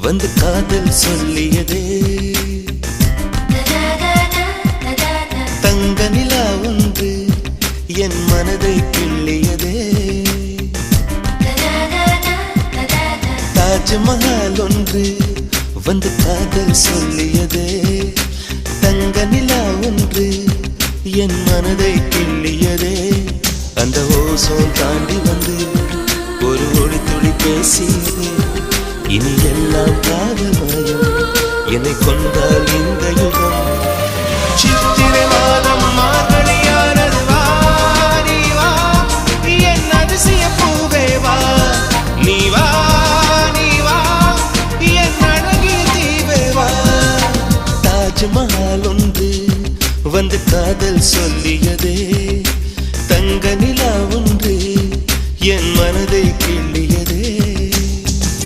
வந்து காதல் சொல்லியதே தங்க நிலா ஒன்று என் மனதை கிள்ளியதே தாஜ்மஹால் ஒன்று வந்து காதல் சொல்லியதே தங்க நிலா ஒன்று என் மனதை கிள்ளியதே அந்த ஓசோன் தாண்டி வந்து ஒரு ஒளி துளி பேசியதே இனி எல்லாம் காதல் மயம் என்னை கொண்டால் இந்த